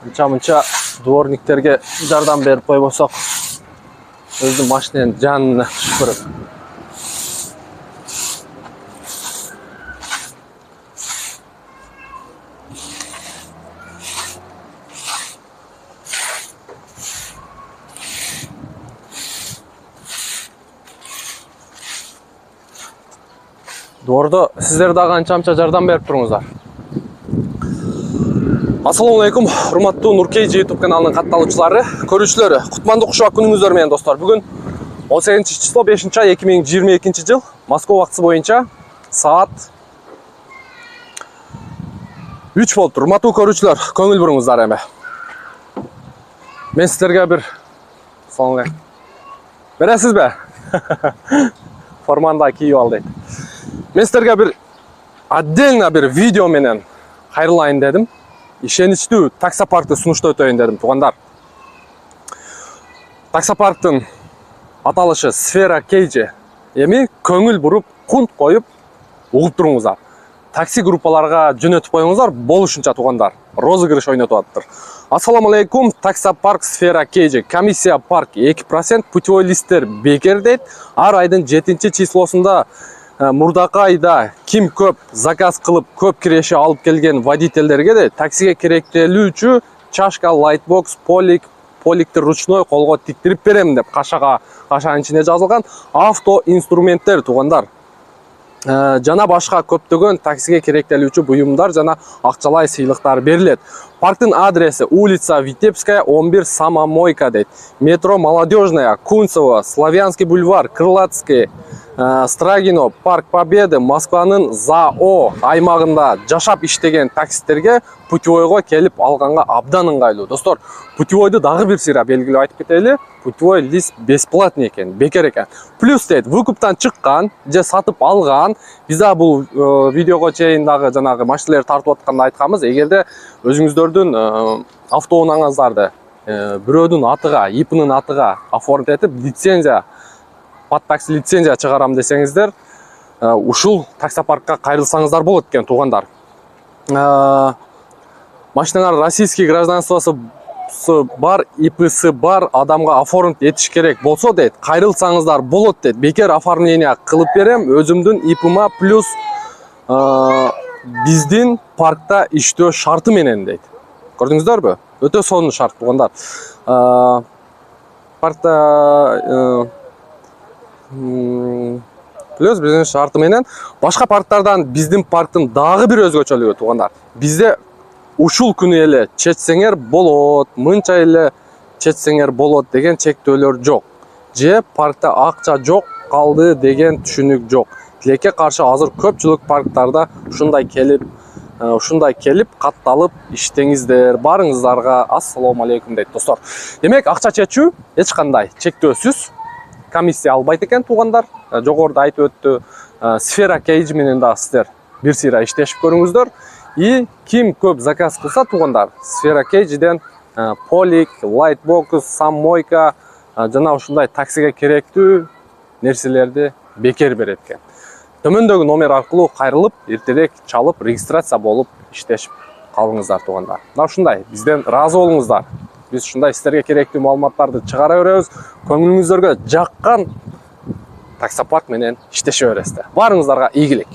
Анча-мынча дворниктерге жардам берип койбосок, өздүн машинанын жанына түшүп. Двордо сиздер дагы анча-мынча жардам берип туруңуздар. Ассаламу алейкум, урматтуу Нуркейджи YouTube каналынын катталуучулары, көрүүчүлөрү. Кутмандуу кушак күнүңүздөр менен достор. Бүгүн 18 число 5 ай 2022 жыл Москва убактысы боюнча саат 3 болуп тур. Урматтуу көрүүчүлөр, көңүл буруңуздар эми. Мен сиздерге бир соңга бересизби? Форманда кийип ал дейт. Мен сиздерге бир отдельно бир видео менен кайрылайын дедим. Ишеничтүү таксопаркты сунуштап өтөйүн дедим, туугандар. Таксопарктын аталышы Сфера Кейджи. Эми көңүл буруп, кунт коюп, угуп туруңуздар. Такси группаларга жөнөтүп коюңуздар, болушунча туугандар. Розыгрыш ойнотуп атыптыр. Ассаламу алейкум, таксопарк Сфера Кейджи. Комиссия парк 2%, путевой листтер бекер дейт. Ар айдын 7 числосунда мурдакы айда ким көп заказ кылып, көп киреше алып келген водительдерге де таксиге керектелүүчү чашка, лайтбокс, поликти ручной колго тиктирип берем деп кашанын ичине жазылган авто инструменттер туугандар. Жана башка көптөгөн таксиге керектелүүчү буюмдар жана акчалай сыйлыктар берилет. Парктын адреси улица Витебская, 11, Самомойка дейт. Метро Молодежная, Кунцево, Славянский бульвар, Крылатский, Страгино, Парк Победы, Москванын ЗАО аймагында жашап иштеген таксистерге путевойго келип алганга абдан ыңгайлуу. Достор, путевойду дагы бир сыйра белгилеп айтып кетели. Путевой лист бесплатный экен, бекер экен. Плюс дейт, выкуптан чыккан же сатып алган, биза бул видеого чейин дагы жанагы машиналар тартып атканда айтканбыз, эгерде өзүңүздөрдүн автоунааңыздарды бирөөдүн атыга, ИПнын атыга оформить этип, лицензия под такси лицензия чыгарам десеңиздер, ушул таксопаркка кайрылсаңыздар болот экен туугандар. Машинаңар российский гражданствосы бар, ИПсы бар адамга оформить этиш керек болсо дейт, кайрылсаңыздар болот дейт. Бекер оформление кылып берем, өзүмдүн ИПыма плюс биздин паркта иштөө шарты менен дейт. Көрдүңүздөрбү? Өтө сонун шарт туугандар. Паркта плюс биздин шарты менен башка парктардан биздин парктын дагы бир өзгөчөлүгү туугандар. Бизде ушул күнү эле чечсеңер болот, мынча эле чечсеңер болот деген чектөөлөр жок. Же паркта акча жок калды деген түшүнүк жок. Тилекке каршы азыр көпчүлүк парктарда ушундай келип катталып иштеңиздер. Барыңыздарга ассаламу алейкум дейт достор. Демек, акча чечүү эч кандай чектөөсүз комиссия албайт экен туугандар. Жогоруда айтып өттү, Сфера Кейджи менен да сиздер бир сыйра иштешип көрүңүздөр. И ким көп заказ кылса туугандар, Сфера Кейджиден полик, лайтбокс, саммойка жана ушундай таксиге керектүү нерселерди бекер берет экен. Төмөндөгү номер аркылуу кайрылып, эртерээк чалып, регистрация болуп иштешип калыңыздар туугандар. Мына ушундай бизден ыраазы болуңуздар. Биз ушундай сиздерге керектүү маалыматтарды чыгара беребиз. Көңүлүңүздөргө жаккан таксопарк менен иштеше бересиздер. Барыңыздарга ийгилик.